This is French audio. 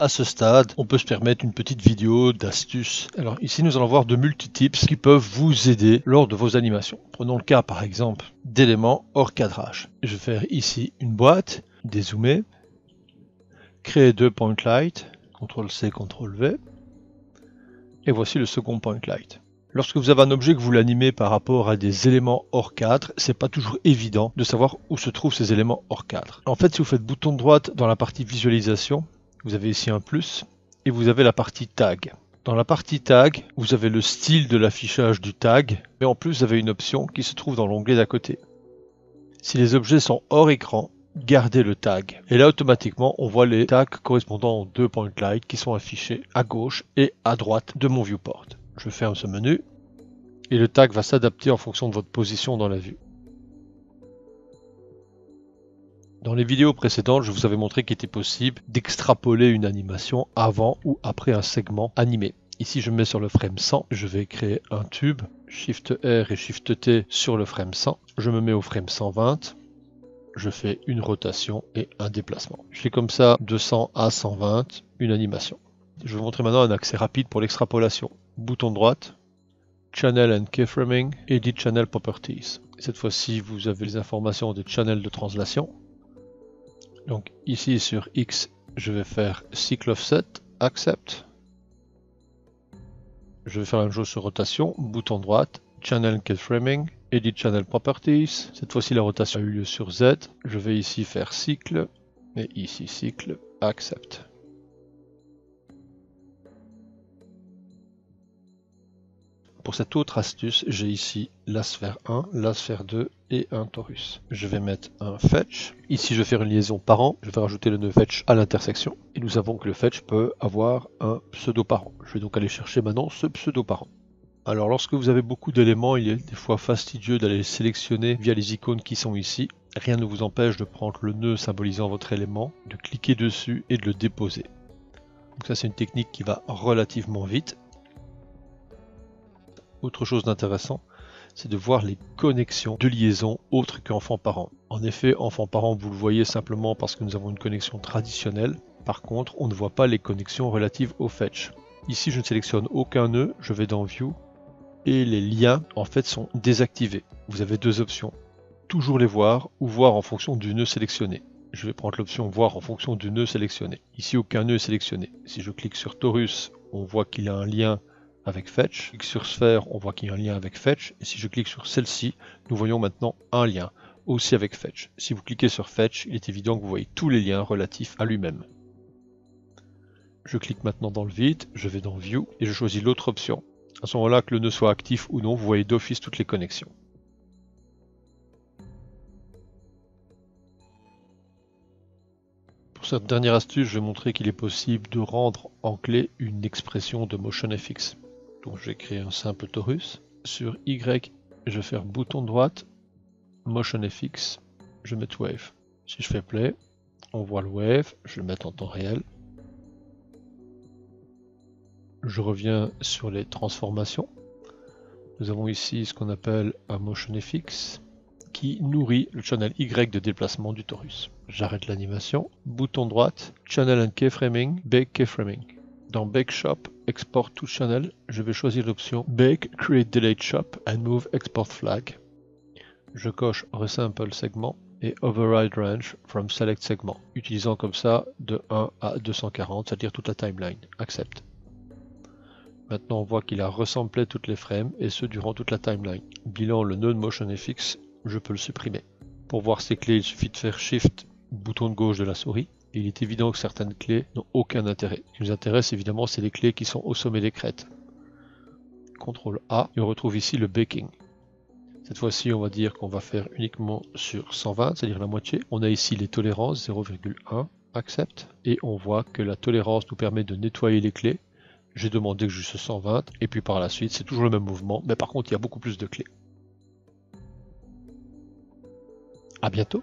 À ce stade, on peut se permettre une petite vidéo d'astuce. Alors ici, nous allons voir de multi-tips qui peuvent vous aider lors de vos animations. Prenons le cas par exemple d'éléments hors cadrage. Je vais faire ici une boîte, dézoomer, créer 2 point light, CTRL-C, CTRL-V, et voici le second point light. Lorsque vous avez un objet que vous l'animez par rapport à des éléments hors cadre, c'est pas toujours évident de savoir où se trouvent ces éléments hors cadre. En fait, si vous faites bouton droite dans la partie visualisation, vous avez ici un plus et vous avez la partie tag. Dans la partie tag, vous avez le style de l'affichage du tag, mais en plus vous avez une option qui se trouve dans l'onglet d'à côté. Si les objets sont hors écran, gardez le tag. Et là automatiquement on voit les tags correspondant aux 2 point light qui sont affichés à gauche et à droite de mon viewport. Je ferme ce menu et le tag va s'adapter en fonction de votre position dans la vue. Dans les vidéos précédentes, je vous avais montré qu'il était possible d'extrapoler une animation avant ou après un segment animé. Ici, je me mets sur le frame 100, je vais créer un tube, Shift R et Shift T sur le frame 100. Je me mets au frame 120, je fais une rotation et un déplacement. Je fais comme ça de 100 à 120, une animation. Je vais vous montrer maintenant un accès rapide pour l'extrapolation. Bouton droite, Channel and Keyframing, Edit Channel Properties. Cette fois-ci, vous avez les informations des channels de translation. Donc ici sur X, je vais faire Cycle Offset, Accept. Je vais faire la même chose sur rotation, bouton droite, Channel Keyframing, Edit Channel Properties. Cette fois-ci, la rotation a eu lieu sur Z. Je vais ici faire Cycle, et ici Cycle, Accept. Pour cette autre astuce, j'ai ici la sphère 1, la sphère 2 et un torus. Je vais mettre un fetch. Ici, je vais faire une liaison parent. Je vais rajouter le nœud fetch à l'intersection. Et nous savons que le fetch peut avoir un pseudo-parent. Je vais donc aller chercher maintenant ce pseudo-parent. Alors, lorsque vous avez beaucoup d'éléments, il est des fois fastidieux d'aller les sélectionner via les icônes qui sont ici. Rien ne vous empêche de prendre le nœud symbolisant votre élément, de cliquer dessus et de le déposer. Donc ça, c'est une technique qui va relativement vite. Autre chose d'intéressant, c'est de voir les connexions de liaison autres qu'enfant-parent. En effet, enfant-parent, vous le voyez simplement parce que nous avons une connexion traditionnelle. Par contre, on ne voit pas les connexions relatives au fetch. Ici, je ne sélectionne aucun nœud, je vais dans View, et les liens, en fait, sont désactivés. Vous avez deux options, toujours les voir ou voir en fonction du nœud sélectionné. Je vais prendre l'option voir en fonction du nœud sélectionné. Ici, aucun nœud est sélectionné. Si je clique sur Torus, on voit qu'il y a un lien avec Fetch. Je clique sur Sphère, on voit qu'il y a un lien avec Fetch. Et si je clique sur celle-ci, nous voyons maintenant un lien, aussi avec Fetch. Si vous cliquez sur Fetch, il est évident que vous voyez tous les liens relatifs à lui-même. Je clique maintenant dans le vide, je vais dans View, et je choisis l'autre option. À ce moment-là, que le nœud soit actif ou non, vous voyez d'office toutes les connexions. Pour cette dernière astuce, je vais montrer qu'il est possible de rendre en clé une expression de MotionFX. Donc je vais créer un simple torus. Sur Y, je vais faire bouton droite, MotionFX, je vais mettre Wave. Si je fais Play, on voit le Wave, je vais le mettre en temps réel. Je reviens sur les transformations. Nous avons ici ce qu'on appelle un MotionFX qui nourrit le channel Y de déplacement du torus. J'arrête l'animation, bouton droite, Channel and Keyframing, Bake Keyframing. Dans Bake Shop, Export to Channel, je vais choisir l'option Bake, Create Delete Shop and Move Export Flag. Je coche Resample Segment et Override Range from Select Segment, utilisant comme ça de 1 à 240, c'est-à-dire toute la timeline. Accept. Maintenant on voit qu'il a ressemblé toutes les frames et ce durant toute la timeline. Bilan, le nœud de MotionFX, je peux le supprimer. Pour voir ces clés, il suffit de faire Shift, bouton de gauche de la souris. Et il est évident que certaines clés n'ont aucun intérêt. Ce qui nous intéresse évidemment, c'est les clés qui sont au sommet des crêtes. CTRL A, et on retrouve ici le baking. Cette fois-ci, on va dire qu'on va faire uniquement sur 120, c'est-à-dire la moitié. On a ici les tolérances 0,1, accept. Et on voit que la tolérance nous permet de nettoyer les clés. J'ai demandé que juste 120, et puis par la suite, c'est toujours le même mouvement, mais par contre, il y a beaucoup plus de clés. À bientôt!